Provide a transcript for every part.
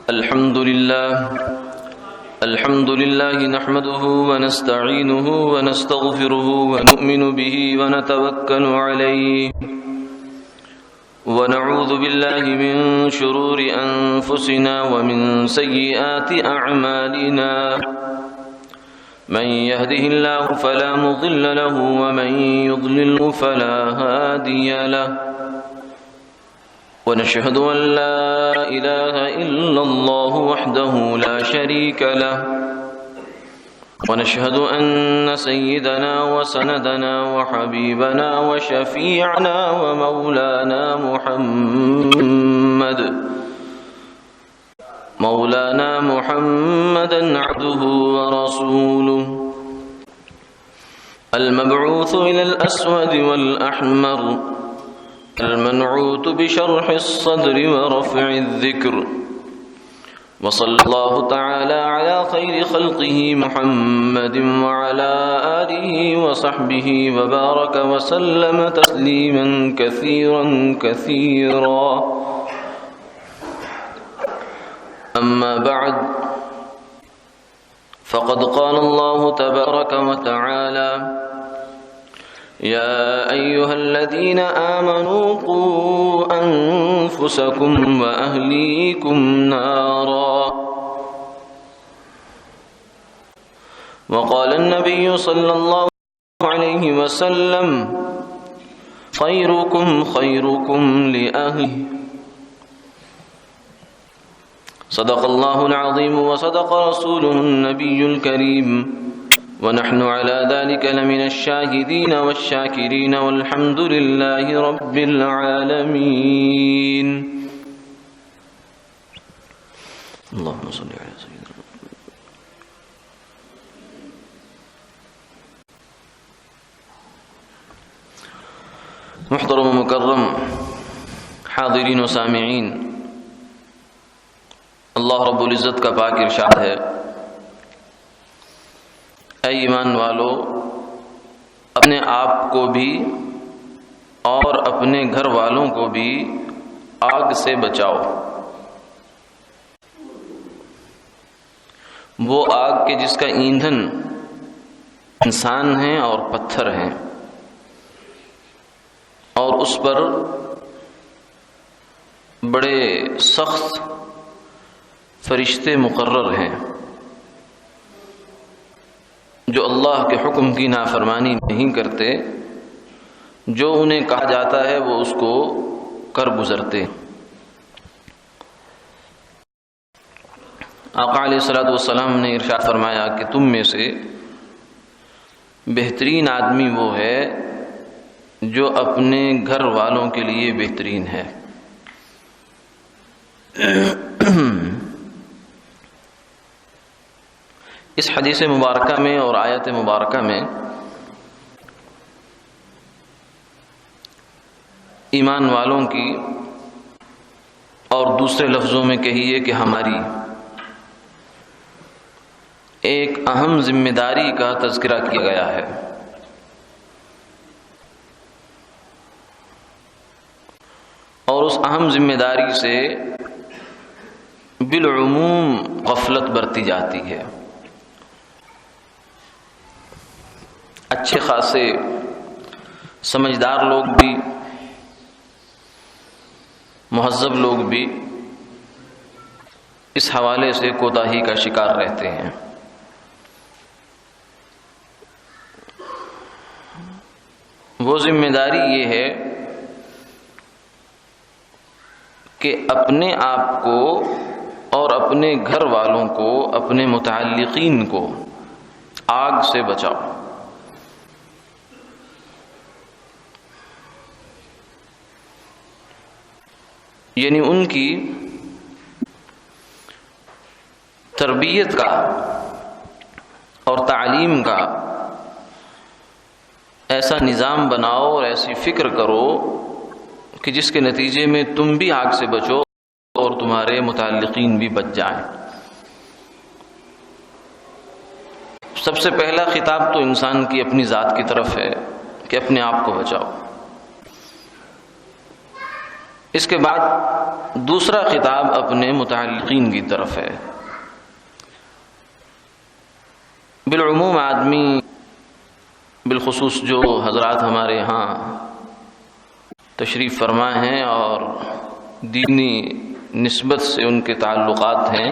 الحمد لله نحمده ونستعينه ونستغفره ونؤمن به ونتوكل عليه ونعوذ بالله من شرور أنفسنا ومن سيئات أعمالنا من يهده الله فلا مضل له ومن يضلل فلا هادي له ونشهد أن لا إله إلا الله وحده لا شريك له ونشهد أن سيدنا وسندنا وحبيبنا وشفيعنا ومولانا محمدا عبده ورسوله المبعوث إلى الأسود والأحمر المنعوت بشرح الصدر ورفع الذكر وصلى الله تعالى على خير خلقه محمد وعلى آله وصحبه وبارك وسلم تسليما كثيرا كثيرا أما بعد فقد قال الله تبارك وتعالى يا أيها الذين آمنوا قوا أنفسكم وأهليكم نارا وقال النبي صلى الله عليه وسلم خيركم خيركم لأهله صدق الله العظيم وصدق رسوله النبي الكريم ونحن على ذلك لمن الشاهدين والشاكرين والحمد لله رب العالمين اللهم صل على سيدنا محترم و مکرم حاضرین و سامعین، اللہ رب العزت کا پاک ارشاد ہے، اے ایمان والو، اپنے آپ کو بھی اور اپنے گھر والوں کو بھی آگ سے بچاؤ، وہ آگ کے جس کا ایندھن انسان ہیں اور پتھر ہیں، اور اس پر بڑے سخت فرشتے مقرر ہیں جو اللہ کے حکم کی نافرمانی نہیں کرتے، جو انہیں کہا جاتا ہے وہ اس کو کر گزرتے۔ آقا علیہ الصلوۃ والسلام نے ارشاد فرمایا کہ تم میں سے بہترین آدمی وہ ہے جو اپنے گھر والوں کے لیے بہترین ہے۔ اس حدیث مبارکہ میں اور آیت مبارکہ میں ایمان والوں کی اور دوسرے لفظوں میں کہیے کہ ہماری ایک اہم ذمہ داری کا تذکرہ کیا گیا ہے، اور اس اہم ذمہ داری سے بالعموم غفلت برتی جاتی ہے۔ اچھے خاصے سمجھدار لوگ بھی، مہذب لوگ بھی اس حوالے سے کوتاہی کا شکار رہتے ہیں۔ وہ ذمہ داری یہ ہے کہ اپنے آپ کو اور اپنے گھر والوں کو، اپنے متعلقین کو آگ سے بچاؤ۔ یعنی ان کی تربیت کا اور تعلیم کا ایسا نظام بناؤ اور ایسی فکر کرو کہ جس کے نتیجے میں تم بھی آگ سے بچو اور تمہارے متعلقین بھی بچ جائیں۔ سب سے پہلا خطاب تو انسان کی اپنی ذات کی طرف ہے کہ اپنے آپ کو بچاؤ۔ اس کے بعد دوسرا خطاب اپنے متعلقین کی طرف ہے۔ بالعموم آدمی، بالخصوص جو حضرات ہمارے یہاں تشریف فرما ہیں اور دینی نسبت سے ان کے تعلقات ہیں،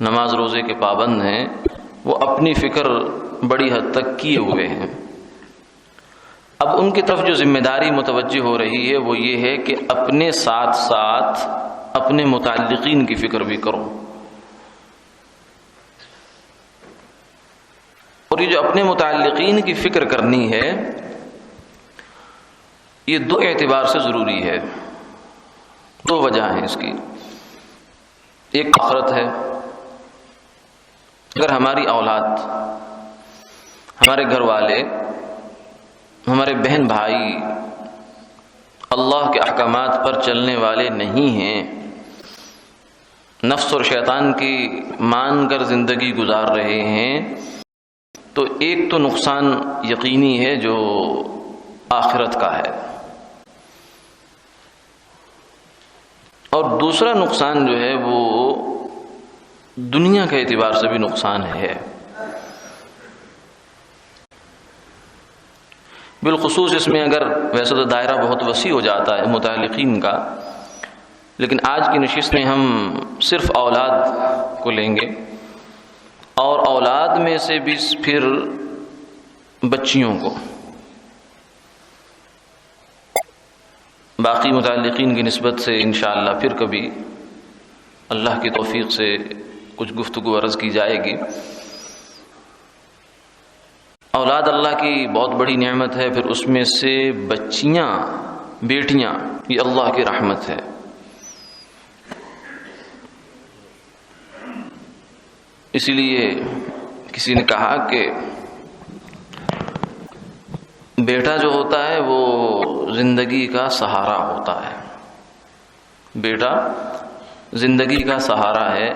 نماز روزے کے پابند ہیں، وہ اپنی فکر بڑی حد تک کیے ہوئے ہیں۔ اب ان کی طرف جو ذمہ داری متوجہ ہو رہی ہے وہ یہ ہے کہ اپنے ساتھ ساتھ اپنے متعلقین کی فکر بھی کرو۔ اور یہ جو اپنے متعلقین کی فکر کرنی ہے، یہ دو اعتبار سے ضروری ہے۔ دو وجہ ہیں اس کی۔ ایک آخرت ہے۔ اگر ہماری اولاد، ہمارے گھر والے، ہمارے بہن بھائی اللہ کے احکامات پر چلنے والے نہیں ہیں، نفس اور شیطان کی مان کر زندگی گزار رہے ہیں، تو ایک تو نقصان یقینی ہے جو آخرت کا ہے، اور دوسرا نقصان جو ہے وہ دنیا کے اعتبار سے بھی نقصان ہے۔ بالخصوص اس میں اگر ویسے تو دائرہ بہت وسیع ہو جاتا ہے متعلقین کا، لیکن آج کی نشست میں ہم صرف اولاد کو لیں گے، اور اولاد میں سے بھی پھر بچیوں کو۔ باقی متعلقین کی نسبت سے انشاءاللہ پھر کبھی اللہ کی توفیق سے کچھ گفتگو عرض کی جائے گی۔ اولاد اللہ کی بہت بڑی نعمت ہے، پھر اس میں سے بچیاں، بیٹیاں، یہ اللہ کی رحمت ہے۔ اسی لیے کسی نے کہا کہ بیٹا جو ہوتا ہے وہ زندگی کا سہارا ہوتا ہے، بیٹا زندگی کا سہارا ہے،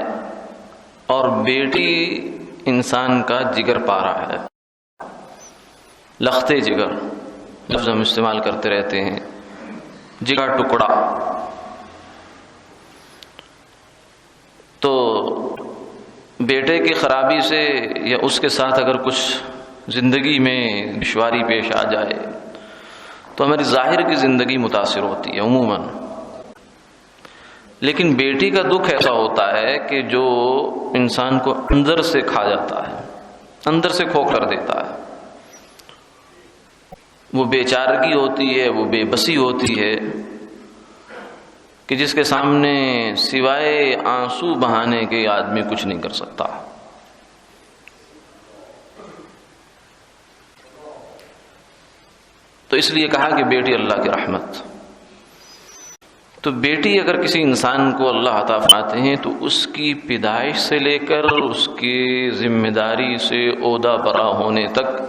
اور بیٹی انسان کا جگر پارا ہے۔ لختے جگر لفظ ہم استعمال کرتے رہتے ہیں، جگر ٹکڑا۔ تو بیٹے کی خرابی سے یا اس کے ساتھ اگر کچھ زندگی میں دشواری پیش آ جائے تو ہماری ظاہر کی زندگی متاثر ہوتی ہے عموماً، لیکن بیٹی کا دکھ ایسا ہوتا ہے کہ جو انسان کو اندر سے کھا جاتا ہے، اندر سے کھو کر دیتا ہے۔ وہ بے چارگی ہوتی ہے، وہ بے بسی ہوتی ہے کہ جس کے سامنے سوائے آنسو بہانے کے آدمی کچھ نہیں کر سکتا۔ تو اس لیے کہا کہ بیٹی اللہ کی رحمت۔ تو بیٹی اگر کسی انسان کو اللہ عطا فرماتے ہیں تو اس کی پیدائش سے لے کر اس کی ذمہ داری سے عہدہ برا ہونے تک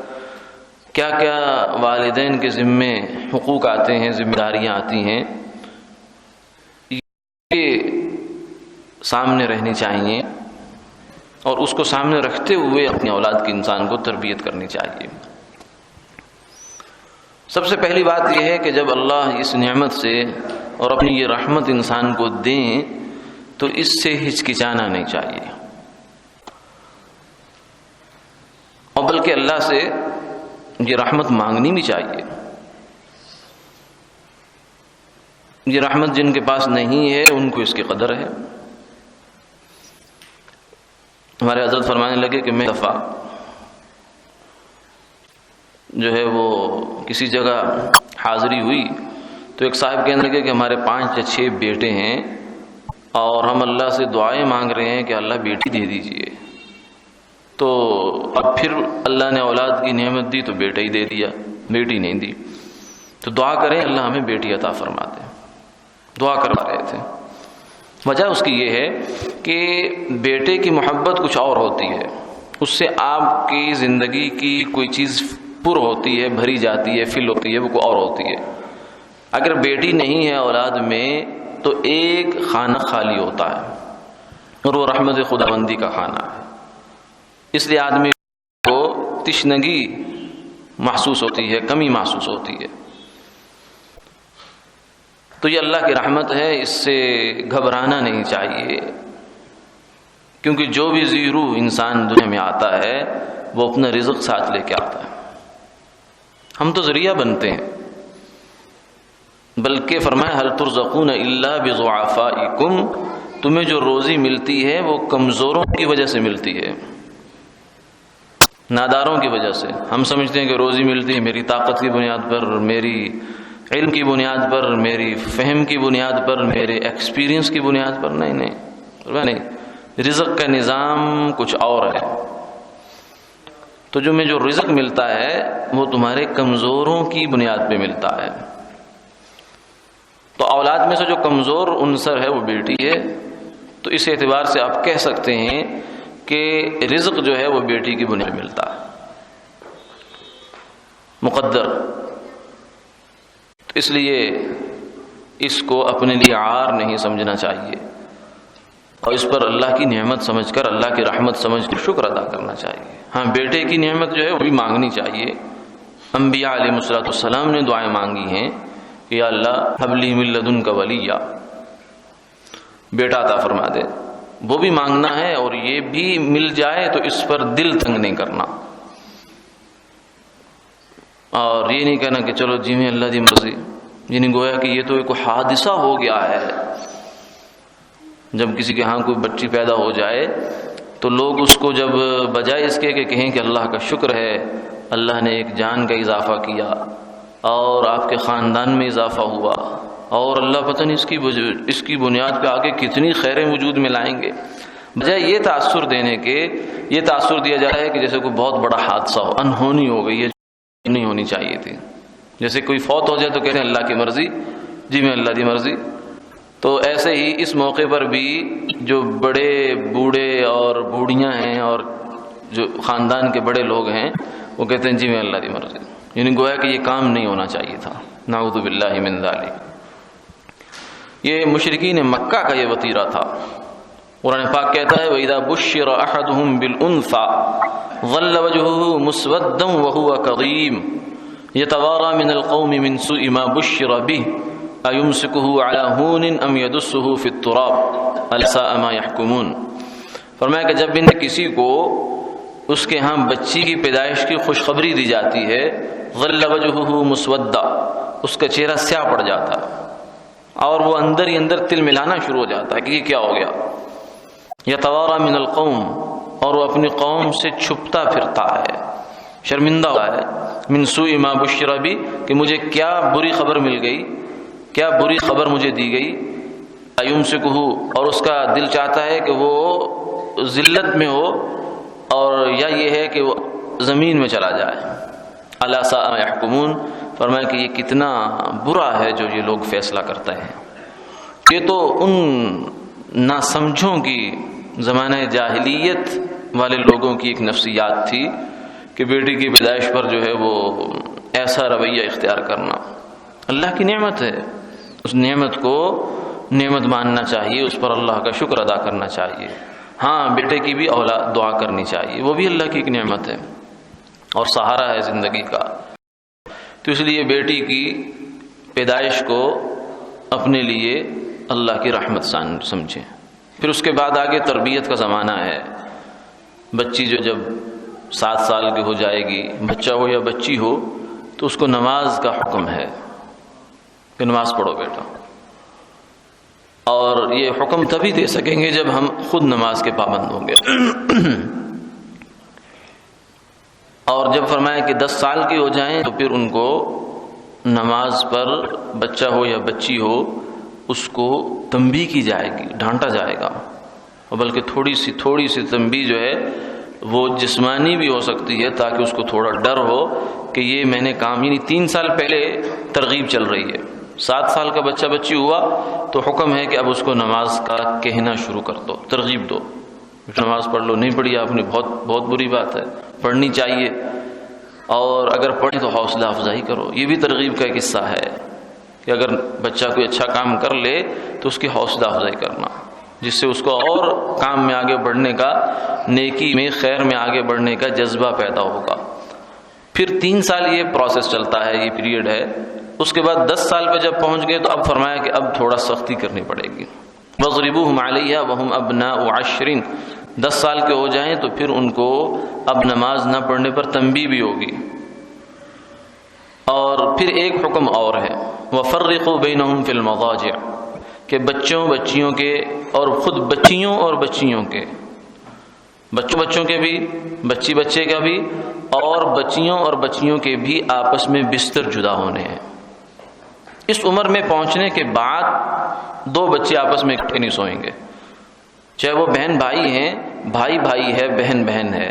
کیا کیا والدین کے ذمے حقوق آتے ہیں، ذمہ داریاں آتی ہیں، یہ سامنے رہنی چاہیے، اور اس کو سامنے رکھتے ہوئے اپنی اولاد کی انسان کو تربیت کرنی چاہیے۔ سب سے پہلی بات یہ ہے کہ جب اللہ اس نعمت سے اور اپنی یہ رحمت انسان کو دیں تو اس سے ہچکچانا نہیں چاہیے، اور بلکہ اللہ سے یہ رحمت مانگنی بھی چاہیے۔ یہ رحمت جن کے پاس نہیں ہے ان کو اس کی قدر ہے۔ ہمارے حضرت فرمانے لگے کہ میں دفعہ جو ہے وہ کسی جگہ حاضری ہوئی تو ایک صاحب کہنے لگے کہ ہمارے 5 یا 6 بیٹے ہیں اور ہم اللہ سے دعائیں مانگ رہے ہیں کہ اللہ بیٹی دے دیجئے۔ تو اب پھر اللہ نے اولاد کی نعمت دی تو بیٹا ہی دے دیا، بیٹی نہیں دی، تو دعا کریں اللہ ہمیں بیٹی عطا فرما دے۔ دعا کروا رہے تھے۔ وجہ اس کی یہ ہے کہ بیٹے کی محبت کچھ اور ہوتی ہے، اس سے آپ کی زندگی کی کوئی چیز پر ہوتی ہے، بھری جاتی ہے، فل ہوتی ہے، وہ کوئی اور ہوتی ہے۔ اگر بیٹی نہیں ہے اولاد میں تو ایک خانہ خالی ہوتا ہے، اور وہ رحمت خداوندی کا خانہ ہے۔ اس لیے آدمی کو تشنگی محسوس ہوتی ہے، کمی محسوس ہوتی ہے۔ تو یہ اللہ کی رحمت ہے، اس سے گھبرانا نہیں چاہیے، کیونکہ جو بھی ذی روح انسان دنیا میں آتا ہے وہ اپنا رزق ساتھ لے کے آتا ہے، ہم تو ذریعہ بنتے ہیں۔ بلکہ فرمایا هل ترزقون الا بضعفائکم، تمہیں جو روزی ملتی ہے وہ کمزوروں کی وجہ سے ملتی ہے، ناداروں کی وجہ سے۔ ہم سمجھتے ہیں کہ روزی ملتی ہے میری طاقت کی بنیاد پر، میری علم کی بنیاد پر، میری فہم کی بنیاد پر، میرے ایکسپیرینس کی بنیاد پر۔ نہیں، رزق کا نظام کچھ اور ہے۔ تو جو رزق ملتا ہے وہ تمہارے کمزوروں کی بنیاد پہ ملتا ہے۔ تو اولاد میں سے جو کمزور عنصر ہے وہ بیٹی ہے، تو اس اعتبار سے آپ کہہ سکتے ہیں کہ رزق جو ہے وہ بیٹی کی بنیاد ملتا ہے، مقدر۔ تو اس لیے اس کو اپنے لیے عار نہیں سمجھنا چاہیے، اور اس پر اللہ کی نعمت سمجھ کر، اللہ کی رحمت سمجھ کر شکر ادا کرنا چاہیے۔ ہاں، بیٹے کی نعمت جو ہے وہ بھی مانگنی چاہیے۔ انبیاء علیہ السلام نے دعائیں مانگی ہیں کہ یا اللہ ہب لی من لدنک ولیہ، بیٹا عطا فرما دے، وہ بھی مانگنا ہے، اور یہ بھی مل جائے تو اس پر دل تنگ نہیں کرنا، اور یہ نہیں کہنا کہ چلو جی میں اللہ دی مرضی، یعنی گویا کہ یہ تو ایک حادثہ ہو گیا ہے۔ جب کسی کے ہاں کوئی بچی پیدا ہو جائے تو لوگ اس کو جب بجائے اس کے کہ کہیں کہ اللہ کا شکر ہے، اللہ نے ایک جان کا اضافہ کیا اور آپ کے خاندان میں اضافہ ہوا، اور اللہ پتہ نہیں اس کی بنیاد پہ آگے کتنی خیریں وجود میں لائیں گے، بجائے یہ تاثر دینے کے یہ تاثر دیا جا رہا ہے کہ جیسے کوئی بہت بڑا حادثہ ہو، انہونی ہو گئی، یہ نہیں ہونی چاہیے تھی۔ جیسے کوئی فوت ہو جائے تو کہتے ہیں اللہ کی مرضی، جی میں اللہ کی مرضی۔ تو ایسے ہی اس موقع پر بھی جو بڑے بوڑھے اور بوڑھیاں ہیں اور جو خاندان کے بڑے لوگ ہیں وہ کہتے ہیں جی میں اللہ کی مرضی، یعنی گویا کہ یہ کام نہیں ہونا چاہیے تھا، نعوذ باللہ من ذالک۔ یہ مشرکین مکہ کا یہ وتیرہ تھا۔ قرآن پاک کہتا ہے وَإِذَا بُشِّرَ أَحَدُهُمْ بِالْأُنثَىٰ ظَلَّ وَجْهُهُ مُسْوَدًّا وَهُوَ كَظِيمٌ يَتَوَارَىٰ مِنَ الْقَوْمِ مِنْ سُوءِ مَا بُشِّرَ بِهِ أَيُمْسِكُهُ عَلَىٰ هُونٍ أَمْ يَدُسُّهُ فِي التُّرَابِ أَلَا سَاءَ مَا يَحْكُمُونَ۔ فرمایا کہ جب بھی کسی کو اس کے ہاں بچی کی پیدائش کی خوشخبری دی جاتی ہے، ظَلَّ وَجْهُهُ مُسْوَدًّا، اس کا چہرہ سیاہ پڑ جاتا ہے اور وہ اندر ہی اندر تل ملانا شروع ہو جاتا ہے کہ یہ کیا ہو گیا۔ یتوارا من القوم، اور وہ اپنی قوم سے چھپتا پھرتا ہے، شرمندہ ہوا ہے، من سوء ما بشر بی، کہ مجھے کیا بری خبر مل گئی، کیا بری خبر مجھے دی گئی۔ ایمسکہ، اور اس کا دل چاہتا ہے کہ وہ ذلت میں ہو، اور یا یہ ہے کہ وہ زمین میں چلا جائے۔ الا ساء ما یحکمون، فرمایا کہ یہ کتنا برا ہے جو یہ لوگ فیصلہ کرتے ہیں۔ یہ تو ان ناسمجھوں کی زمانہ جاہلیت والے لوگوں کی ایک نفسیات تھی کہ بیٹی کی پیدائش پر جو ہے وہ ایسا رویہ اختیار کرنا۔ اللہ کی نعمت ہے، اس نعمت کو نعمت ماننا چاہیے، اس پر اللہ کا شکر ادا کرنا چاہیے۔ ہاں، بیٹے کی بھی اولاد دعا کرنی چاہیے، وہ بھی اللہ کی ایک نعمت ہے اور سہارا ہے زندگی کا۔ تو اس لیے بیٹی کی پیدائش کو اپنے لیے اللہ کی رحمت سمجھیں۔ پھر اس کے بعد آگے تربیت کا زمانہ ہے۔ بچی جو جب 7 سال کی ہو جائے گی، بچہ ہو یا بچی ہو، تو اس کو نماز کا حکم ہے کہ نماز پڑھو بیٹا، اور یہ حکم تبھی دے سکیں گے جب ہم خود نماز کے پابند ہوں گے۔ اور جب فرمایا کہ 10 سال کی ہو جائیں تو پھر ان کو نماز پر، بچہ ہو یا بچی ہو، اس کو تنبیہ کی جائے گی، ڈانٹا جائے گا، اور بلکہ تھوڑی سی تنبیہ جو ہے وہ جسمانی بھی ہو سکتی ہے، تاکہ اس کو تھوڑا ڈر ہو کہ یہ میں نے کام، یعنی 3 سال پہلے ترغیب چل رہی ہے، 7 سال کا بچہ بچی ہوا تو حکم ہے کہ اب اس کو نماز کا کہنا شروع کر دو، ترغیب دو، نماز پڑھ لو، نہیں پڑھی آپ نے، بہت بری بات ہے، پڑھنی چاہیے، اور اگر پڑھیں تو حوصلہ افزائی کرو۔ یہ بھی ترغیب کا ایک حصہ ہے کہ اگر بچہ کوئی اچھا کام کر لے تو اس کی حوصلہ افزائی کرنا، جس سے اس کو اور کام میں آگے بڑھنے کا، نیکی میں، خیر میں آگے بڑھنے کا جذبہ پیدا ہوگا۔ پھر 3 سال یہ پروسیس چلتا ہے، یہ پیریڈ ہے اس کے بعد 10 سال پہ جب پہنچ گئے تو اب فرمایا کہ اب تھوڑا سختی کرنی پڑے گی. وَاضْرِبُوهُمْ عَلَيْهَا وَهُمْ أَبْنَاءُ 10 10 سال کے ہو جائیں تو پھر ان کو اب نماز نہ پڑھنے پر تنبیہ بھی ہوگی. اور پھر ایک حکم اور ہے وَفَرِّقُوا بَيْنَهُمْ فِي الْمَضَاجِعِ کہ بچوں کے اور خود بچیوں اور بچیوں کے بچوں کے بھی بچے کا بھی اور بچیوں اور بچیوں کے بھی آپس میں بستر جدا ہونے ہیں. اس عمر میں پہنچنے کے بعد 2 بچے آپس میں اکٹھے نہیں سوئیں گے، چاہے وہ بہن بھائی ہیں، بھائی ہے، بہن ہے.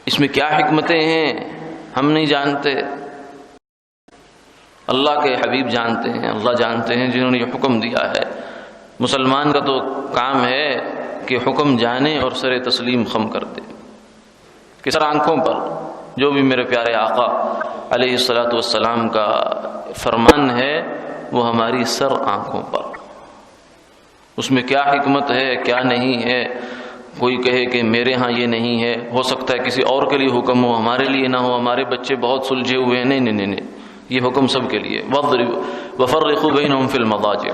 اس میں کیا حکمتیں ہیں ہم نہیں جانتے، اللہ کے حبیب جانتے ہیں، اللہ جانتے ہیں جنہوں نے یہ حکم دیا ہے. مسلمان کا تو کام ہے کہ حکم جانے اور سر تسلیم خم کر دے کہ سر آنکھوں پر جو بھی میرے پیارے آقا علیہ الصلاۃ والسلام کا فرمان ہے وہ ہماری سر آنکھوں پر. اس میں کیا حکمت ہے کیا نہیں ہے، کوئی کہے کہ میرے ہاں یہ نہیں ہے، ہو سکتا ہے کسی اور کے لیے حکم ہو، ہمارے لیے نہ ہو، ہمارے بچے بہت سلجھے ہوئے ہیں. نہیں، یہ حکم سب کے لیے. وَفَرِّقُوا بَيْنَهُمْ فِي الْمَضَاجِعِ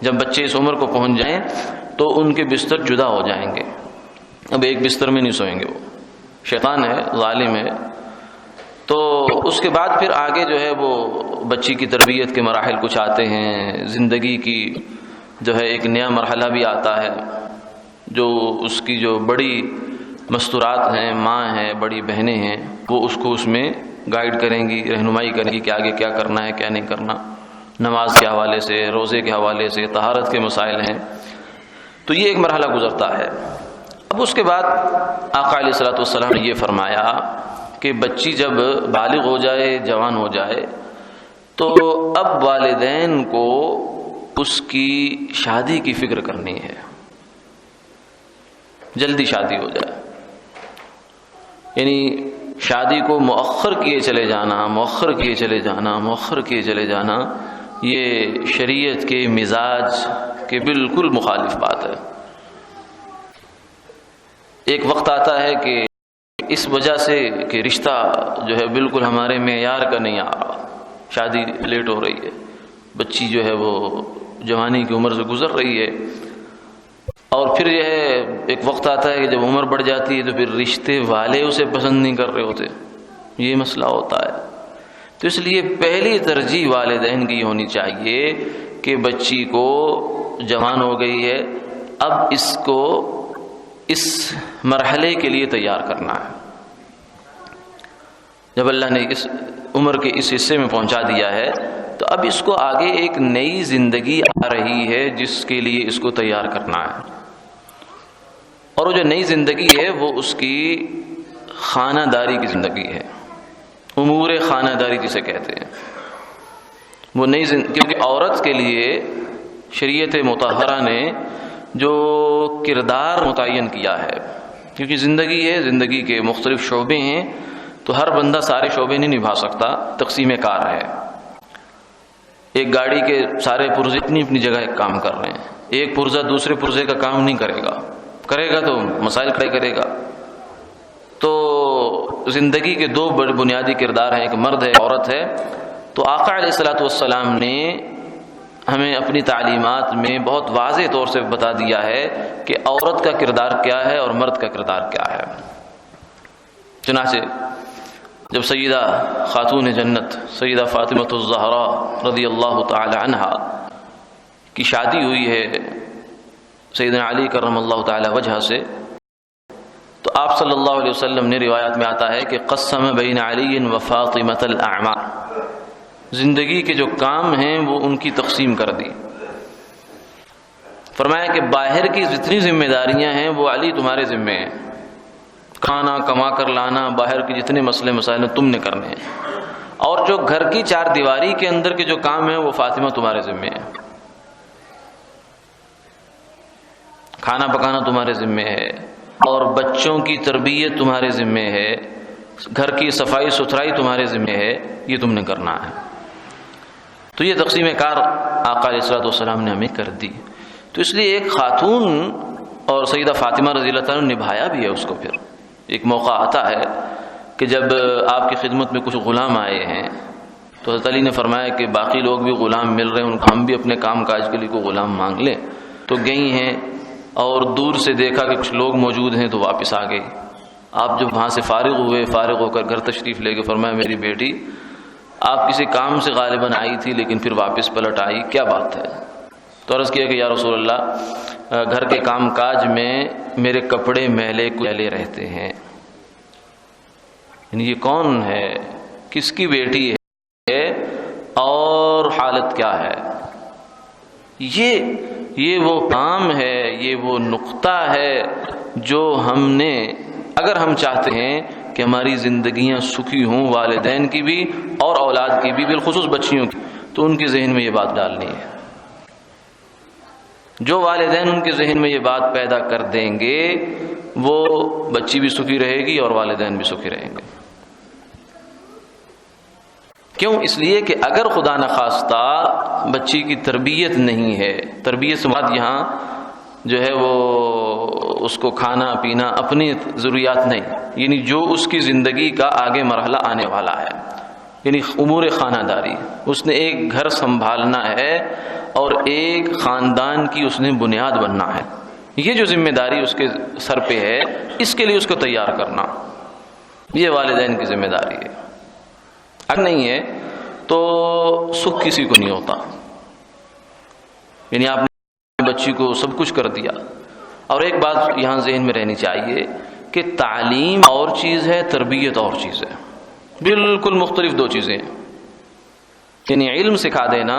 جب بچے اس عمر کو پہنچ جائیں تو ان کے بستر جدا ہو جائیں گے، اب ایک بستر میں نہیں سوئیں گے. وہ شیطان ہے، ظالم ہے. تو اس کے بعد پھر آگے جو ہے وہ بچی کی تربیت کے مراحل کچھ آتے ہیں، زندگی کی جو ہے ایک نیا مرحلہ بھی آتا ہے، جو اس کی جو بڑی مستورات ہیں، ماں ہیں، بڑی بہنیں ہیں، وہ اس کو اس میں گائیڈ کریں گی، رہنمائی کریں گی کہ آگے کیا کرنا ہے کیا نہیں کرنا، نماز کے حوالے سے، روزے کے حوالے سے، طہارت کے مسائل ہیں. تو یہ ایک مرحلہ گزرتا ہے. اب اس کے بعد آقا علیہ الصلوۃ والسلام نے یہ فرمایا کہ بچی جب بالغ ہو جائے، جوان ہو جائے، تو اب والدین کو اس کی شادی کی فکر کرنی ہے، جلدی شادی ہو جائے. یعنی شادی کو مؤخر کیے چلے جانا یہ شریعت کے مزاج کے بالکل مخالف بات ہے. ایک وقت آتا ہے کہ اس وجہ سے کہ رشتہ جو ہے بالکل ہمارے معیار کا نہیں آ رہا، شادی لیٹ ہو رہی ہے، بچی جو ہے وہ جوانی کی عمر سے گزر رہی ہے، اور پھر یہ ہے ایک وقت آتا ہے کہ جب عمر بڑھ جاتی ہے تو پھر رشتے والے اسے پسند نہیں کر رہے ہوتے. یہ مسئلہ ہوتا ہے. تو اس لیے پہلی ترجیح والدین کی ہونی چاہیے کہ بچی کو جوان ہو گئی ہے، اب اس کو اس مرحلے کے لیے تیار کرنا ہے. جب اللہ نے اس عمر کے اس حصے میں پہنچا دیا ہے تو اب اس کو آگے ایک نئی زندگی آ رہی ہے جس کے لیے اس کو تیار کرنا ہے. اور وہ جو نئی زندگی ہے وہ اس کی خانہ داری کی زندگی ہے، امور خانہ داری جسے کہتے ہیں. وہ نئی کیونکہ عورت کے لیے شریعت مطہرہ نے جو کردار متعین کیا ہے، کیونکہ زندگی ہے، زندگی کے مختلف شعبے ہیں، تو ہر بندہ سارے شعبے نہیں نبھا سکتا، تقسیم کار ہے. ایک گاڑی کے سارے پرزے اپنی جگہ ایک کام کر رہے ہیں، ایک پرزہ دوسرے پرزے کا کام نہیں کرے گا تو مسائل کھڑے کرے گا. تو زندگی کے 2 بڑے بنیادی کردار ہیں، ایک مرد ہے، عورت ہے. تو آقا علیہ الصلوۃ والسلام نے ہمیں اپنی تعلیمات میں بہت واضح طور سے بتا دیا ہے کہ عورت کا کردار کیا ہے اور مرد کا کردار کیا ہے. چنانچہ جب سیدہ خاتون جنت سیدہ فاطمہ الزہرا رضی اللہ تعالی عنہا کی شادی ہوئی ہے سیدنا علی کرم اللہ تعالی وجہ سے، تو آپ صلی اللہ علیہ وسلم نے روایات میں آتا ہے کہ قسم بین علی و فاطمۃ الاعمار، زندگی کے جو کام ہیں وہ ان کی تقسیم کر دی. فرمایا کہ باہر کی جتنی ذمہ داریاں ہیں وہ علی تمہارے ذمہ ہیں، کھانا کما کر لانا، باہر کے جتنے مسئلے مسائل تم نے کرنے ہیں، اور جو گھر کی 4 دیواری کے اندر کے جو کام ہیں وہ فاطمہ تمہارے ذمہ ہیں. کھانا پکانا تمہارے ذمہ ہے، اور بچوں کی تربیت تمہارے ذمہ ہے، گھر کی صفائی ستھرائی تمہارے ذمہ ہے، یہ تم نے کرنا ہے. تو یہ تقسیم کار آقا علیہ الصلوۃ والسلام نے ہمیں کر دی. تو اس لیے ایک خاتون اور سیدہ فاطمہ رضی اللہ تعالیٰ نے نبھایا بھی ہے اس کو. پھر ایک موقع آتا ہے کہ جب آپ کی خدمت میں کچھ غلام آئے ہیں تو حضرت علی نے فرمایا کہ باقی لوگ بھی غلام مل رہے ہیں، ان کو ہم بھی اپنے کام کاج کے لیے کوئی غلام مانگ لیں۔ تو گئی ہیں اور دور سے دیکھا کہ کچھ لوگ موجود ہیں تو واپس آ گئی۔ آپ جب وہاں سے فارغ ہوئے، فارغ ہو کر گھر تشریف لے کے فرمایا میری بیٹی آپ کسی کام سے غالباً آئی تھی لیکن پھر واپس پلٹ آئی، کیا بات ہے؟ تو عرض کیا کہ یا رسول اللہ گھر کے کام کاج میں میرے کپڑے میلے رہتے ہیں۔ یعنی یہ کون ہے، کس کی بیٹی ہے اور حالت کیا ہے؟ یہ وہ کام ہے، یہ وہ نقطہ ہے جو ہم نے، اگر ہم چاہتے ہیں کہ ہماری زندگیاں سکھی ہوں، والدین کی بھی اور اولاد کی بھی، بالخصوص بچیوں کی، تو ان کے ذہن میں یہ بات ڈالنی ہے۔ جو والدین ان کے ذہن میں یہ بات پیدا کر دیں گے وہ بچی بھی سکھی رہے گی اور والدین بھی سکھی رہیں گے۔ کیوں؟ اس لیے کہ اگر خدا نخواستہ بچی کی تربیت نہیں ہے، تربیت سے مراد یہاں جو ہے وہ اس کو کھانا پینا اپنی ضروریات نہیں، یعنی جو اس کی زندگی کا آگے مرحلہ آنے والا ہے، یعنی امور خانہ داری، اس نے ایک گھر سنبھالنا ہے اور ایک خاندان کی اس نے بنیاد بننا ہے، یہ جو ذمہ داری اس کے سر پہ ہے اس کے لیے اس کو تیار کرنا، یہ والدین کی ذمہ داری ہے۔ اگر نہیں ہے تو سکھ کسی کو نہیں ہوتا، یعنی آپ نے بچی کو سب کچھ کر دیا۔ اور ایک بات یہاں ذہن میں رہنی چاہیے کہ تعلیم اور چیز ہے، تربیت اور چیز ہے، بالکل مختلف دو چیزیں ہیں۔ یعنی علم سکھا دینا،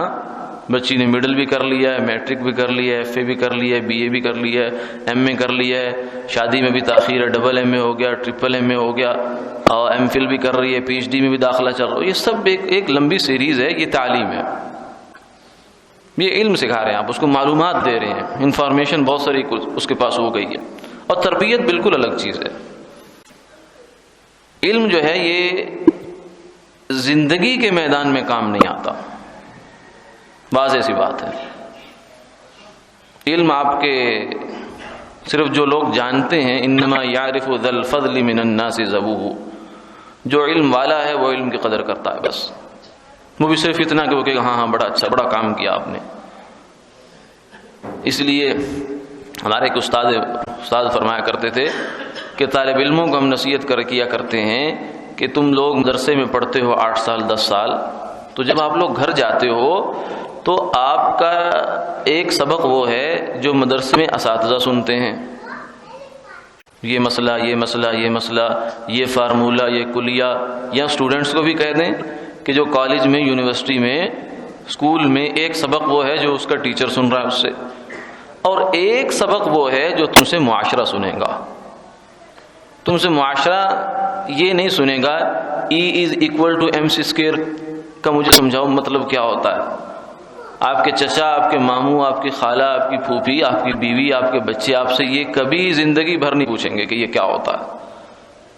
بچی نے مڈل بھی کر لیا ہے، میٹرک بھی کر لیا ہے، ایف اے بھی کر لیا ہے، بی اے بھی کر لیا ہے، ایم اے کر لیا ہے، شادی میں بھی تاخیر ہے، ڈبل ایم اے ہو گیا، ٹرپل ایم اے ہو گیا، اور ایم فل بھی کر رہی ہے، پی ایچ ڈی میں بھی داخلہ چل رہا ہے، یہ سب ایک لمبی سیریز ہے، یہ تعلیم ہے، یہ علم سکھا رہے ہیں، آپ اس کو معلومات دے رہے ہیں، انفارمیشن بہت ساری اس کے پاس ہو گئی ہے۔ اور تربیت بالکل الگ چیز ہے۔ علم جو ہے یہ زندگی کے میدان میں کام نہیں آتا، واضح سی بات ہے۔ علم آپ کے صرف جو لوگ جانتے ہیں، انما یعرف ذا الفضل من الناس ذووہ، جو علم والا ہے وہ علم کی قدر کرتا ہے، بس وہ بھی صرف اتنا کہ وہ کہ ہاں بڑا اچھا، بڑا کام کیا آپ نے۔ اس لیے ہمارے ایک استاد فرمایا کرتے تھے کہ طالب علموں کو ہم نصیحت کیا کرتے ہیں کہ تم لوگ مدرسے میں پڑھتے ہو 8 سال 10 سال، تو جب آپ لوگ گھر جاتے ہو تو آپ کا ایک سبق وہ ہے جو مدرسے میں اساتذہ سنتے ہیں، یہ مسئلہ یہ مسئلہ یہ مسئلہ، یہ فارمولہ یہ کلیہ، یا اسٹوڈنٹس کو بھی کہہ دیں کہ جو کالج میں، یونیورسٹی میں، اسکول میں ایک سبق وہ ہے جو اس کا ٹیچر سن رہا ہے اس سے، اور ایک سبق وہ ہے جو تم سے معاشرہ سنے گا۔ تم سے معاشرہ یہ نہیں سنے گا E=mc² کا مجھے سمجھاؤ مطلب کیا ہوتا ہے۔ آپ کے چچا، آپ کے ماموں، آپ کی خالہ، آپ کی پھوپھی، آپ کی بیوی، آپ کے بچے آپ سے یہ کبھی زندگی بھر نہیں پوچھیں گے کہ یہ کیا ہوتا ہے،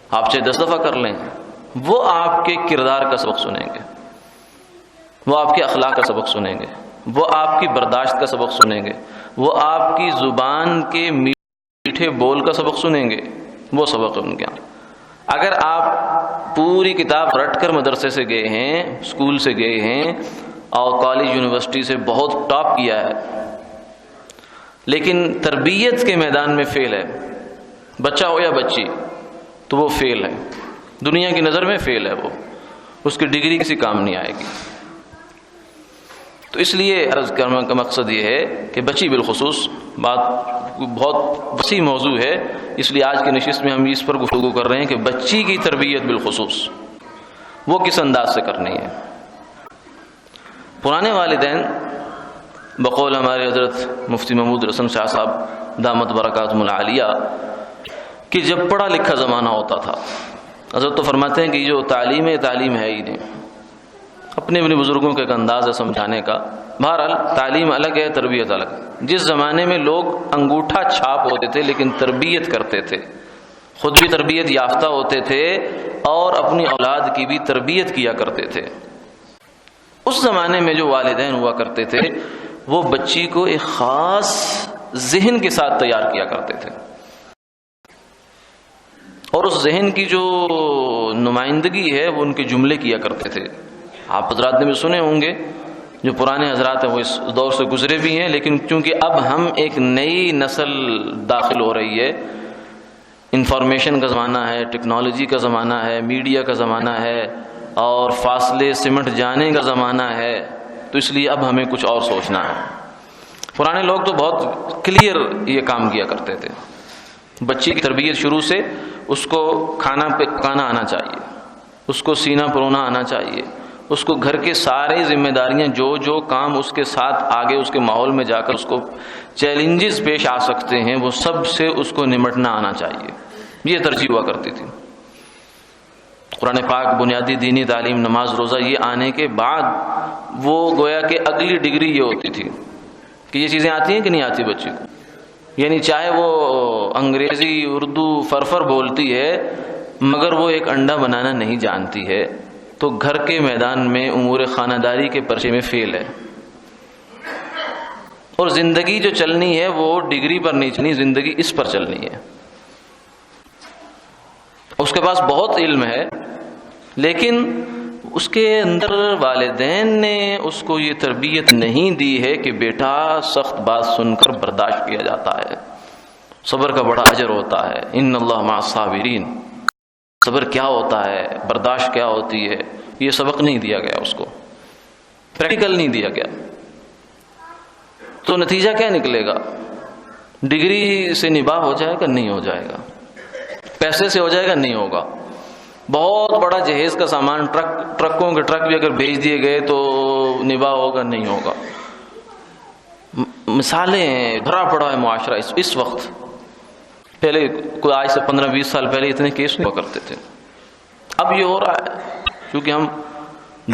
آپ چاہے 10 دفعہ کر لیں، وہ آپ کے کردار کا سبق سنیں گے، وہ آپ کے اخلاق کا سبق سنیں گے، وہ آپ کی برداشت کا سبق سنیں گے، وہ آپ کی زبان کے میٹھے بول کا سبق سنیں گے، وہ سبق ان کے یہاں۔ اگر آپ پوری کتاب رٹ کر مدرسے سے گئے ہیں، اسکول سے گئے ہیں اور کالج یونیورسٹی سے بہت ٹاپ کیا ہے، لیکن تربیت کے میدان میں فیل ہے، بچہ ہو یا بچی، تو وہ فیل ہے، دنیا کی نظر میں فیل ہے، وہ اس کی ڈگری کسی کام نہیں آئے گی۔ تو اس لیے عرض کرنے کا مقصد یہ ہے کہ بچی بالخصوص بات بہت وسیع موضوع ہے، اس لیے آج کی نشست میں ہم اس پر گفتگو کر رہے ہیں کہ بچی کی تربیت بالخصوص وہ کس انداز سے کرنی ہے۔ پرانے والدین بقول ہمارے حضرت مفتی محمود رسن شاہ صاحب دامت برکاتہم العالیہ کہ جب پڑھا لکھا زمانہ ہوتا تھا، حضرت تو فرماتے ہیں کہ جو تعلیم ہے ہی نہیں، اپنے بزرگوں کا ایک انداز ہے سمجھانے کا۔ بہرحال تعلیم الگ ہے، تربیت الگ۔ جس زمانے میں لوگ انگوٹھا چھاپ ہوتے تھے لیکن تربیت کرتے تھے، خود بھی تربیت یافتہ ہوتے تھے اور اپنی اولاد کی بھی تربیت کیا کرتے تھے، اس زمانے میں جو والدین ہوا کرتے تھے وہ بچی کو ایک خاص ذہن کے ساتھ تیار کیا کرتے تھے، اور اس ذہن کی جو نمائندگی ہے وہ ان کے جملے کیا کرتے تھے۔ آپ حضرات نے بھی سنے ہوں گے، جو پرانے حضرات ہیں وہ اس دور سے گزرے بھی ہیں، لیکن چونکہ اب ہم ایک نئی نسل داخل ہو رہی ہے، انفارمیشن کا زمانہ ہے، ٹیکنالوجی کا زمانہ ہے، میڈیا کا زمانہ ہے، اور فاصلے سمٹ جانے کا زمانہ ہے، تو اس لیے اب ہمیں کچھ اور سوچنا ہے۔ پرانے لوگ تو بہت کلیئر یہ کام کیا کرتے تھے، بچی کی تربیت شروع سے اس کو کھانا پکانا آنا چاہیے، اس کو سینہ پرونا آنا چاہیے، اس کو گھر کے سارے ذمہ داریاں جو کام اس کے ساتھ آگے اس کے ماحول میں جا کر اس کو چیلنجز پیش آ سکتے ہیں وہ سب سے اس کو نمٹنا آنا چاہیے، یہ ترجیح ہوا کرتی تھی۔ قرآن پاک، بنیادی دینی تعلیم، نماز روزہ، یہ آنے کے بعد وہ گویا کہ اگلی ڈگری یہ ہوتی تھی کہ یہ چیزیں آتی ہیں کہ نہیں آتی بچی کو، یعنی چاہے وہ انگریزی اردو فرفر بولتی ہے مگر وہ ایک انڈا بنانا نہیں جانتی ہے تو گھر کے میدان میں امور خانہ داری کے پرچے میں فیل ہے۔ اور زندگی جو چلنی ہے وہ ڈگری پر نہیں چلنی، زندگی اس پر چلنی ہے۔ اس کے پاس بہت علم ہے لیکن اس کے اندر والدین نے اس کو یہ تربیت نہیں دی ہے کہ بیٹا سخت بات سن کر برداشت کیا جاتا ہے، صبر کا بڑا اجر ہوتا ہے، ان اللہ مع الصابرین، صبر کیا ہوتا ہے، برداشت کیا ہوتی ہے، یہ سبق نہیں دیا گیا، اس کو پریکٹیکل نہیں دیا گیا۔ تو نتیجہ کیا نکلے گا؟ ڈگری سے نباہ ہو جائے گا نہیں ہو جائے گا، پیسے سے ہو جائے گا نہیں ہوگا، بہت بڑا جہیز کا سامان ٹرکوں کے ٹرک بھی اگر بھیج دیے گئے تو نباہ ہوگا نہیں ہوگا۔ مثالیں بھرا پڑا ہے معاشرہ اس وقت، پہلے کوئی آج سے 15-20 سال پہلے اتنے کیس نہیں ہوا کرتے تھے، اب یہ ہو رہا ہے کیونکہ ہم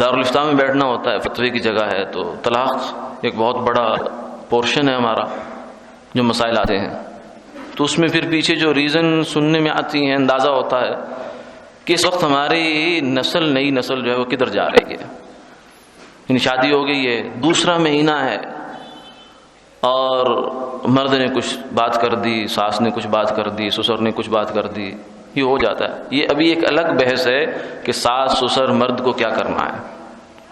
دارالفتاء میں بیٹھنا ہوتا ہے، فتوے کی جگہ ہے، تو طلاق ایک بہت بڑا پورشن ہے ہمارا جو مسائل آتے ہیں، تو اس میں پھر پیچھے جو ریزن سننے میں آتی ہیں اندازہ ہوتا ہے کہ اس وقت ہماری نئی نسل جو ہے وہ کدھر جا رہی ہے۔ یعنی شادی ہو گئی ہے، دوسرا مہینہ ہے اور مرد نے کچھ بات کر دی، ساس نے کچھ بات کر دی، سسر نے کچھ بات کر دی، یہ ہو جاتا ہے۔ یہ ابھی ایک الگ بحث ہے کہ ساس سسر مرد کو کیا کرنا ہے،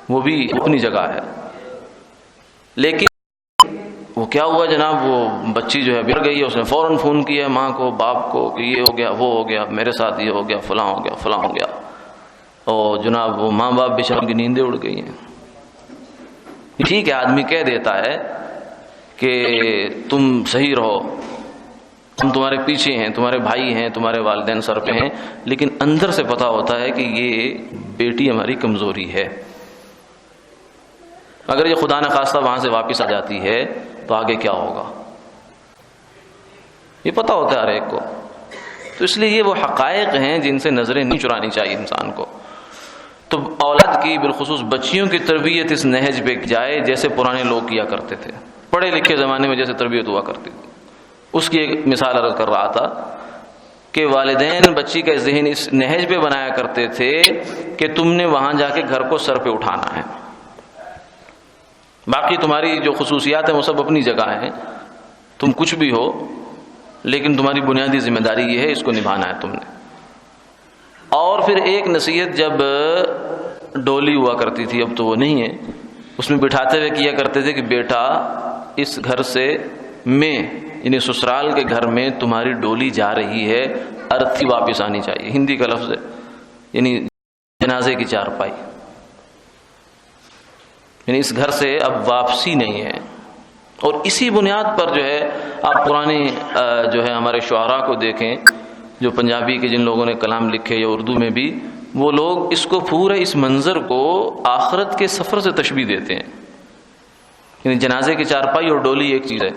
وہ بھی اپنی جگہ ہے، لیکن وہ کیا ہوا جناب، وہ بچی جو ہے بگڑ گئی ہے، اس نے فوراً فون کیا ماں کو باپ کو کہ یہ ہو گیا وہ ہو گیا، میرے ساتھ یہ ہو گیا، فلاں ہو گیا فلاں ہو گیا، اور جناب وہ ماں باپ بیچاروں کی نیندیں اڑ گئی ہیں۔ ٹھیک ہے آدمی کہہ دیتا ہے کہ تم صحیح رہو، ہم تمہارے پیچھے ہیں، تمہارے بھائی ہیں، تمہارے والدین سر پہ ہیں، لیکن اندر سے پتا ہوتا ہے کہ یہ بیٹی ہماری کمزوری ہے۔ اگر یہ خدا نخواستہ وہاں سے واپس آ جاتی ہے تو آگے کیا ہوگا، یہ پتا ہوتا ہے ہر ایک کو۔ تو اس لیے یہ وہ حقائق ہیں جن سے نظریں نہیں چرانی چاہیے انسان کو۔ تو اولاد کی بالخصوص بچیوں کی تربیت اس نہج پہ جائے جیسے پرانے لوگ کیا کرتے تھے، پڑھے لکھے زمانے میں جیسے تربیت ہوا کرتی تھی۔ اس کی ایک مثال عرض کر رہا تھا کہ والدین بچی کا ذہن اس نہج پہ بنایا کرتے تھے کہ تم نے وہاں جا کے گھر کو سر پہ اٹھانا ہے، باقی تمہاری جو خصوصیات ہیں وہ سب اپنی جگہ ہیں، تم کچھ بھی ہو لیکن تمہاری بنیادی ذمہ داری یہ ہے، اس کو نبھانا ہے تم نے۔ اور پھر ایک نصیحت جب ڈولی ہوا کرتی تھی، اب تو وہ نہیں ہے، اس میں بٹھاتے ہوئے کیا کرتے تھے کہ بیٹا اس گھر سے میں یعنی سسرال کے گھر میں تمہاری ڈولی جا رہی ہے، ارتھی واپس آنی چاہیے، ہندی کا لفظ ہے، یعنی جنازے کی چارپائی، یعنی اس گھر سے اب واپسی نہیں ہے۔ اور اسی بنیاد پر جو ہے آپ پرانے جو ہے ہمارے شعراء کو دیکھیں، جو پنجابی کے جن لوگوں نے کلام لکھے یا اردو میں بھی، وہ لوگ اس کو پورے اس منظر کو آخرت کے سفر سے تشبیہ دیتے ہیں، یعنی جنازے کی چارپائی اور ڈولی ایک چیز ہے،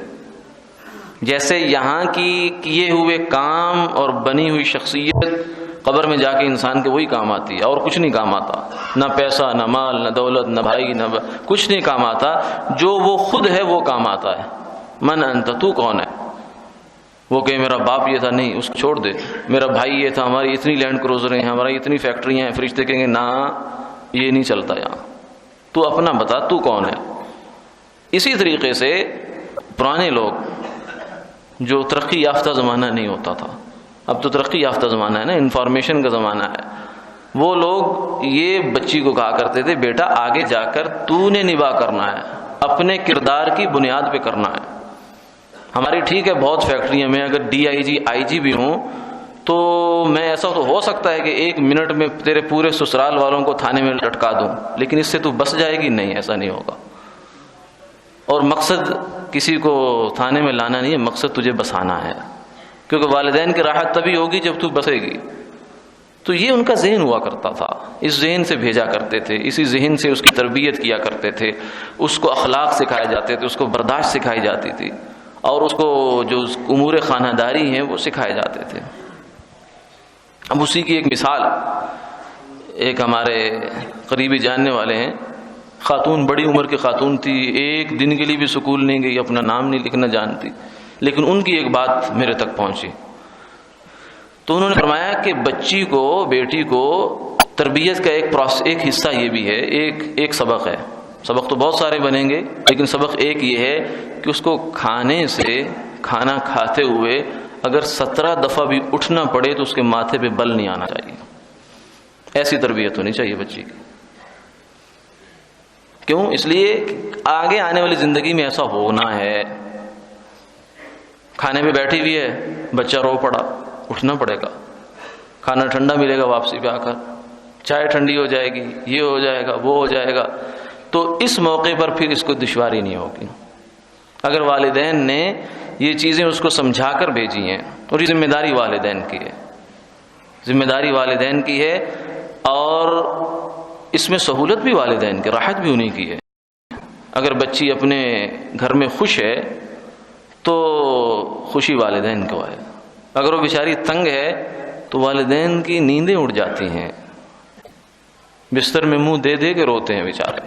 جیسے یہاں کی کیے ہوئے کام اور بنی ہوئی شخصیت قبر میں جا کے انسان کے وہی کام آتی ہے، اور کچھ نہیں کام آتا، نہ پیسہ نہ مال نہ دولت نہ بھائی نہ کچھ نہیں کام آتا، جو وہ خود ہے وہ کام آتا ہے۔ من انت، تو کون ہے؟ وہ کہ میرا باپ یہ تھا، نہیں اس کو چھوڑ دے، میرا بھائی یہ تھا، ہماری اتنی لینڈ کروزریں ہیں، ہماری اتنی فیکٹریاں ہیں، فرشتے کہیں گے نہ یہ نہیں چلتا یہاں، تو اپنا بتا تو کون ہے۔ اسی طریقے سے پرانے لوگ جو ترقی یافتہ زمانہ نہیں ہوتا تھا، اب تو ترقی یافتہ زمانہ ہے نا، انفارمیشن کا زمانہ ہے، وہ لوگ یہ بچی کو کہا کرتے تھے بیٹا آگے جا کر تو نے نباہ کرنا ہے، اپنے کردار کی بنیاد پہ کرنا ہے۔ ہماری ٹھیک ہے بہت فیکٹریوں میں اگر ڈی آئی جی آئی جی بھی ہوں تو میں ایسا تو ہو سکتا ہے کہ 1 منٹ میں تیرے پورے سسرال والوں کو تھانے میں لٹکا دوں، لیکن اس سے تو بس جائے گی نہیں، ایسا نہیں ہوگا۔ اور مقصد کسی کو تھانے میں لانا نہیں ہے، مقصد تجھے بسانا ہے، کیونکہ والدین کی راحت تبھی ہوگی جب تو بسے گی۔ تو یہ ان کا ذہن ہوا کرتا تھا، اس ذہن سے بھیجا کرتے تھے، اسی ذہن سے اس کی تربیت کیا کرتے تھے، اس کو اخلاق سکھائے جاتے تھے، اس کو برداشت سکھائی جاتی تھی، اور اس کو جو امور خانہ داری ہیں وہ سکھائے جاتے تھے۔ اب اسی کی ایک مثال، ایک ہمارے قریبی جاننے والے ہیں، خاتون، بڑی عمر کی خاتون تھی، 1 دن کے لیے بھی سکول نہیں گئی، اپنا نام نہیں لکھنا جانتی، لیکن ان کی ایک بات میرے تک پہنچی تو انہوں نے فرمایا کہ بچی کو، بیٹی کو تربیت کا ایک حصہ یہ بھی ہے، ایک سبق ہے، سبق تو بہت سارے بنیں گے لیکن سبق ایک یہ ہے کہ اس کو کھانے سے، کھانا کھاتے ہوئے اگر 17 دفعہ بھی اٹھنا پڑے تو اس کے ماتھے پہ بل نہیں آنا چاہیے۔ ایسی تربیت ہونی چاہیے بچی کی۔ کیوں؟ اس لیے آگے آنے والی زندگی میں ایسا ہونا ہے، کھانے پہ بیٹھی ہوئی ہے، بچہ رو پڑا، اٹھنا پڑے گا، کھانا ٹھنڈا ملے گا واپسی پہ آ کر، چائے ٹھنڈی ہو جائے گی، یہ ہو جائے گا، وہ ہو جائے گا، تو اس موقع پر پھر اس کو دشواری نہیں ہوگی۔ اگر والدین نے یہ چیزیں اس کو سمجھا کر بھیجی ہیں، اور یہ ذمہ داری والدین کی ہے، ذمہ داری والدین کی ہے، اور اس میں سہولت بھی والدین کی، راحت بھی انہیں کی ہے۔ اگر بچی اپنے گھر میں خوش ہے تو خوشی والدین کو ہے، اگر وہ بیچاری تنگ ہے تو والدین کی نیندیں اڑ جاتی ہیں، بستر میں منہ دے دے کے روتے ہیں بیچارے۔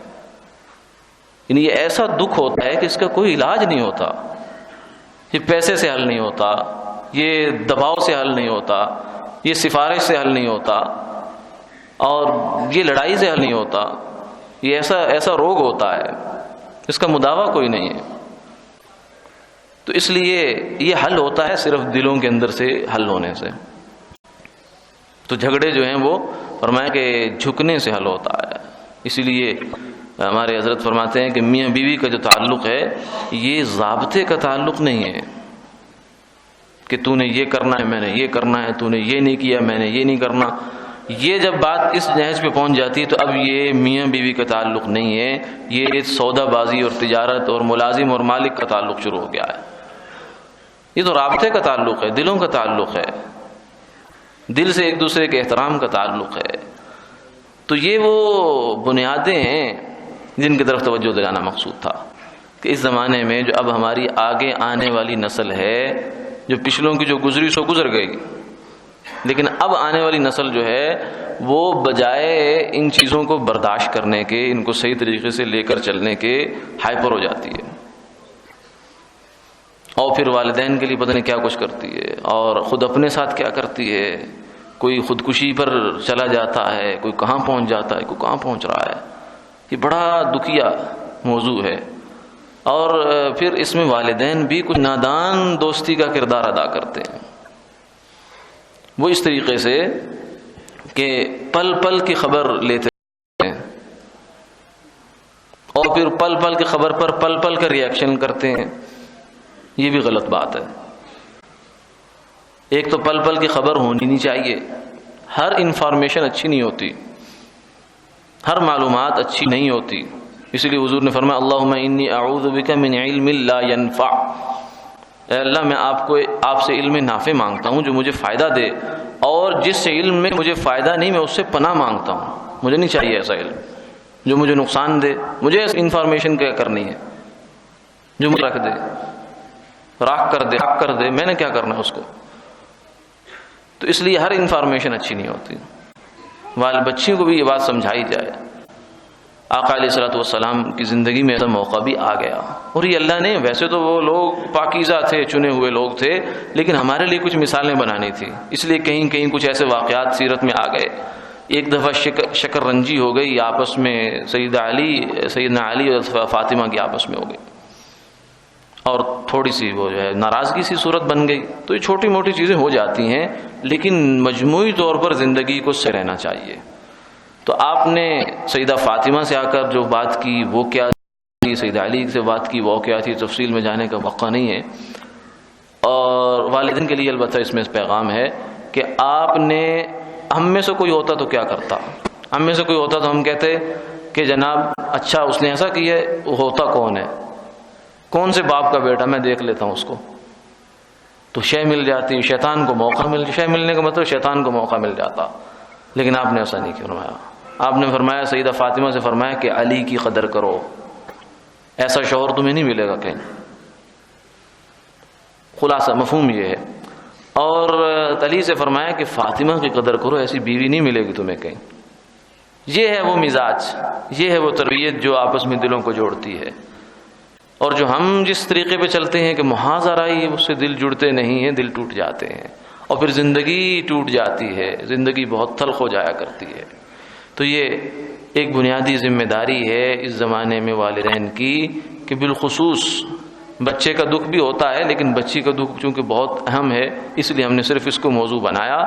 یعنی یہ ایسا دکھ ہوتا ہے کہ اس کا کوئی علاج نہیں ہوتا، یہ پیسے سے حل نہیں ہوتا، یہ دباؤ سے حل نہیں ہوتا، یہ سفارش سے حل نہیں ہوتا، اور یہ لڑائی سے حل نہیں ہوتا، یہ ایسا روگ ہوتا ہے، اس کا مداوع کوئی نہیں ہے۔ تو اس لیے یہ حل ہوتا ہے صرف دلوں کے اندر سے حل ہونے سے۔ تو جھگڑے جو ہیں وہ فرمایا کہ جھکنے سے حل ہوتا ہے۔ اسی لیے ہمارے حضرت فرماتے ہیں کہ میاں بیوی کا جو تعلق ہے یہ ضابطے کا تعلق نہیں ہے کہ تو نے یہ کرنا ہے، میں نے یہ کرنا ہے، تو نے یہ نہیں کیا، میں نے یہ نہیں کرنا۔ یہ جب بات اس نہج پہ پہنچ جاتی ہے تو اب یہ میاں بیوی کا تعلق نہیں ہے، یہ سودا بازی اور تجارت اور ملازم اور مالک کا تعلق شروع ہو گیا ہے۔ یہ تو رابطے کا تعلق ہے، دلوں کا تعلق ہے، دل سے ایک دوسرے کے احترام کا تعلق ہے۔ تو یہ وہ بنیادیں ہیں جن کی طرف توجہ دلانا مقصود تھا کہ اس زمانے میں جو اب ہماری آگے آنے والی نسل ہے، جو پچھلوں کی جو گزری سو گزر گئی، لیکن اب آنے والی نسل جو ہے وہ بجائے ان چیزوں کو برداشت کرنے کے، ان کو صحیح طریقے سے لے کر چلنے کے، ہائپر ہو جاتی ہے، اور پھر والدین کے لیے پتہ نہیں کیا کچھ کرتی ہے، اور خود اپنے ساتھ کیا کرتی ہے، کوئی خودکشی پر چلا جاتا ہے، کوئی کہاں پہنچ جاتا ہے، کوئی کہاں پہنچ رہا ہے۔ یہ بڑا دکھیا موضوع ہے، اور پھر اس میں والدین بھی کچھ نادان دوستی کا کردار ادا کرتے ہیں۔ وہ اس طریقے سے کہ پل پل کی خبر لیتے ہیں، اور پھر پل پل کی خبر پر پل پل کا ری ایکشن کرتے ہیں۔ یہ بھی غلط بات ہے۔ ایک تو پل پل کی خبر ہونی نہیں چاہیے، ہر انفارمیشن اچھی نہیں ہوتی، ہر معلومات اچھی نہیں ہوتی۔ اس لیے حضور نے فرمایا اللہم انی اعوذ بک من علم لا ينفع، اے اللہ میں آپ سے علم نافع مانگتا ہوں جو مجھے فائدہ دے، اور جس سے علم میں مجھے فائدہ نہیں میں اس سے پناہ مانگتا ہوں۔ مجھے نہیں چاہیے ایسا علم جو مجھے نقصان دے، مجھے اس انفارمیشن کیا کرنی ہے جو مجھے رکھ دے، راکھ کر دے، میں نے کیا کرنا ہے اس کو۔ تو اس لیے ہر انفارمیشن اچھی نہیں ہوتی۔ بچیوں کو بھی یہ بات سمجھائی جائے۔ آقا علیہ الصلوۃ والسلام کی زندگی میں ایسا موقع بھی آ گیا، اور یہ اللہ نے، ویسے تو وہ لوگ پاکیزہ تھے، چنے ہوئے لوگ تھے، لیکن ہمارے لیے کچھ مثالیں بنانی تھی، اس لیے کہیں کہیں کچھ ایسے واقعات سیرت میں آ گئے۔ ایک دفعہ شکر رنجی ہو گئی آپس میں، سیدنا علی اور فاطمہ کی آپس میں ہو گئی، اور تھوڑی سی وہ جو ہے ناراضگی سی صورت بن گئی۔ تو یہ چھوٹی موٹی چیزیں ہو جاتی ہیں، لیکن مجموعی طور پر زندگی کو سے رہنا چاہیے۔ تو آپ نے سیدہ فاطمہ سے آ کر جو بات کی وہ کیا تھی، سیدہ علی سے بات کی وہ کیا تھی، تفصیل میں جانے کا موقع نہیں ہے. اور والدین کے لیے البتہ اس میں پیغام ہے کہ آپ نے، ہم میں سے کوئی ہوتا تو کیا کرتا، ہم میں سے کوئی ہوتا تو ہم کہتے کہ جناب اچھا اس نے ایسا کیا ہے، وہ ہوتا کون ہے، کون سے باپ کا بیٹا، میں دیکھ لیتا ہوں اس کو. تو شے مل جاتی، شیطان کو موقع شے ملنے کا مطلب شیطان کو موقع مل جاتا. لیکن آپ نے ایسا نہیں فرمایا. آپ نے فرمایا، سیدہ فاطمہ سے فرمایا کہ علی کی قدر کرو، ایسا شوہر تمہیں نہیں ملے گا کہیں. خلاصہ مفہوم یہ ہے. اور علی سے فرمایا کہ فاطمہ کی قدر کرو، ایسی بیوی نہیں ملے گی تمہیں کہیں. یہ ہے وہ مزاج، یہ ہے وہ تربیت جو آپس میں دلوں کو جوڑتی ہے. اور جو ہم جس طریقے پہ چلتے ہیں کہ محاذ آرائی، اس سے دل جڑتے نہیں ہیں، دل ٹوٹ جاتے ہیں اور پھر زندگی ٹوٹ جاتی ہے، زندگی بہت تلخ ہو جایا کرتی ہے. تو یہ ایک بنیادی ذمہ داری ہے اس زمانے میں والدین کی کہ بالخصوص بچے کا دکھ بھی ہوتا ہے، لیکن بچی کا دکھ چونکہ بہت اہم ہے، اس لیے ہم نے صرف اس کو موضوع بنایا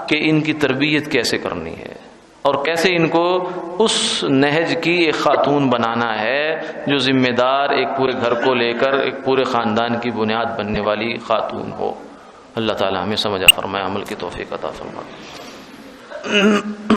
کہ ان کی تربیت کیسے کرنی ہے اور کیسے ان کو اس نہج کی ایک خاتون بنانا ہے جو ذمہ دار ایک پورے گھر کو لے کر ایک پورے خاندان کی بنیاد بننے والی خاتون ہو. اللہ تعالی ہمیں سمجھ فرمائے، عمل کی توفیق عطا فرمائے.